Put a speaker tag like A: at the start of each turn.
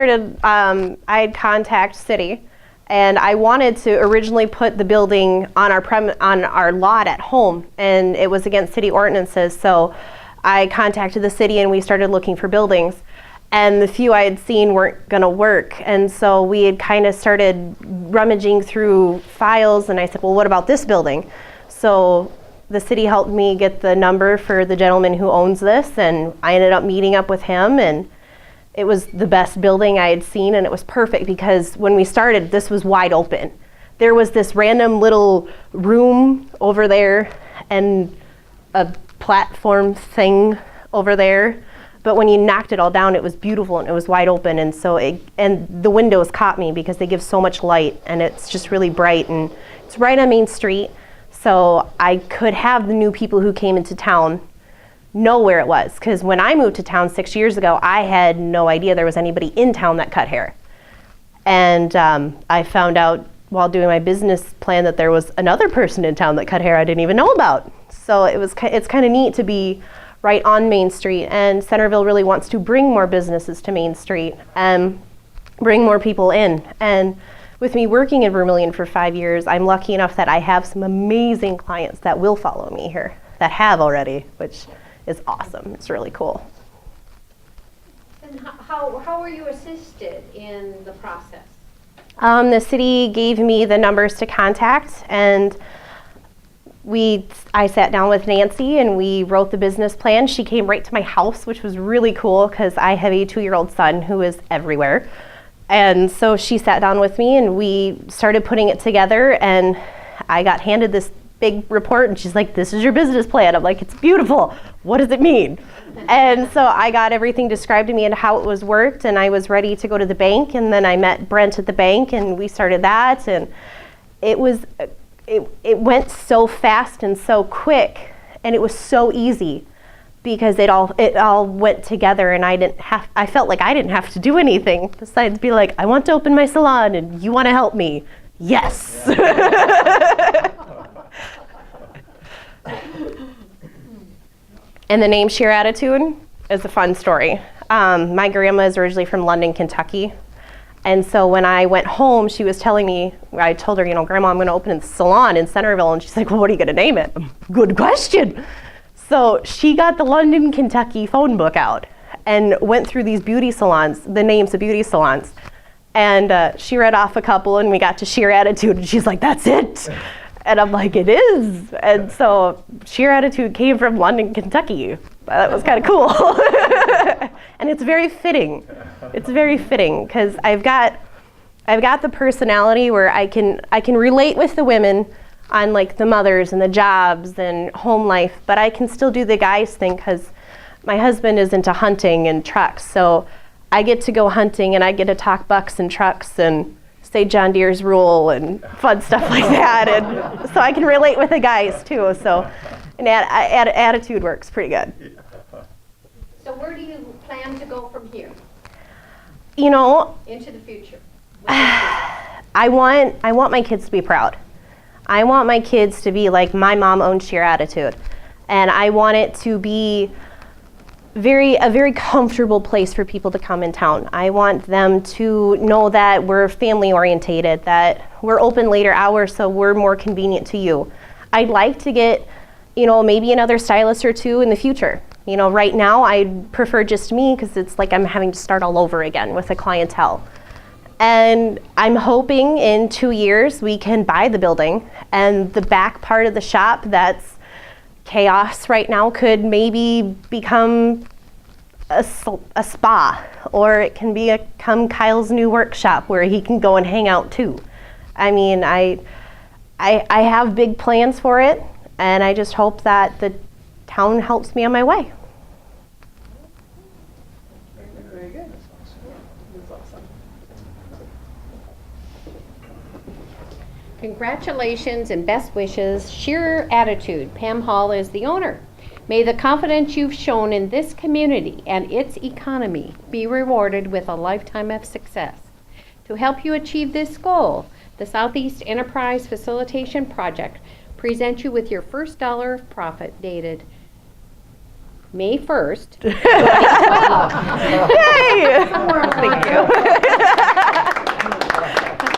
A: I'd contact city, and I wanted to originally put the building on our lot at home, and it was against city ordinances. So I contacted the city, and we started looking for buildings, and the few I had seen weren't going to work. And so we had kind of started rummaging through files, and I said, well, what about this building? So the city helped me get the number for the gentleman who owns this, and I ended up meeting up with him, and it was the best building I had seen, and it was perfect because when we started, this was wide open. There was this random little room over there and a platform thing over there, but when you knocked it all down, it was beautiful and it was wide open, and and the windows caught me because they give so much light, and it's just really bright, and it's right on Main Street, so I could have the new people who came into town know where it was, because when I moved to town 6 years ago, I had no idea there was anybody in town that cut hair. And I found out while doing my business plan that there was another person in town that cut hair I didn't even know about. So it's kind of neat to be right on Main Street, and Centerville really wants to bring more businesses to Main Street and bring more people in. And with me working in Vermillion for 5 years, I'm lucky enough that I have some amazing clients that will follow me here, that have already, which is awesome. It's really cool.
B: And how were you assisted in the process?
A: The city gave me the numbers to contact, and I sat down with Nancy and we wrote the business plan. She came right to my house, which was really cool because I have a 2-year-old son who is everywhere. And so she sat down with me and we started putting it together, and I got handed this big report, and she's like, this is your business plan. I'm like, it's beautiful. What does it mean? And so I got everything described to me and how it was worked, and I was ready to go to the bank, and then I met Brent at the bank and we started that, and it went so fast and so quick, and it was so easy because it all went together, and I felt like I didn't have to do anything besides be like, I want to open my salon and you want to help me. Yes. Yeah. And the name Shear Attitude is a fun story. My grandma is originally from London, Kentucky. And so when I went home, she was telling me, I told her, Grandma, I'm going to open a salon in Centerville. And she's like, well, what are you going to name it? Good question. So she got the London, Kentucky phone book out and went through these beauty salons, the names of beauty salons. And she read off a couple, and we got to Shear Attitude, and she's like, that's it. And I'm like, it is. And so Shear Attitude came from London, Kentucky. That was kind of cool. And it's very fitting. It's very fitting because I've got the personality where I can relate with the women on like the mothers and the jobs and home life, but I can still do the guys thing because my husband is into hunting and trucks. So I get to go hunting, and I get to talk bucks and trucks and say John Deere's rule and fun stuff like that, and so I can relate with the guys too. So an attitude works pretty good.
B: So where do you plan to go from here? Into the future.
A: I want my kids to be proud. I want my kids to be like my mom owned Shear Attitude, and I want it to be a very comfortable place for people to come in town. I want them to know that we're family orientated, that we're open later hours so we're more convenient to you. I'd like to get, maybe another stylist or two in the future. Right now I prefer just me because it's like I'm having to start all over again with a clientele. And I'm hoping in 2 years we can buy the building, and the back part of the shop that's chaos right now could maybe become a spa, or it can become Kyle's new workshop where he can go and hang out too. I mean, I have big plans for it, and I just hope that the town helps me on my way.
C: Very good. That's awesome.
B: Congratulations and best wishes. Shear Attitude. Pam Hall is the owner. May the confidence you've shown in this community and its economy be rewarded with a lifetime of success. To help you achieve this goal, the Southeast Enterprise Facilitation Project presents you with your first dollar of profit dated May 1st, 2012.
A: Yay! Thank you.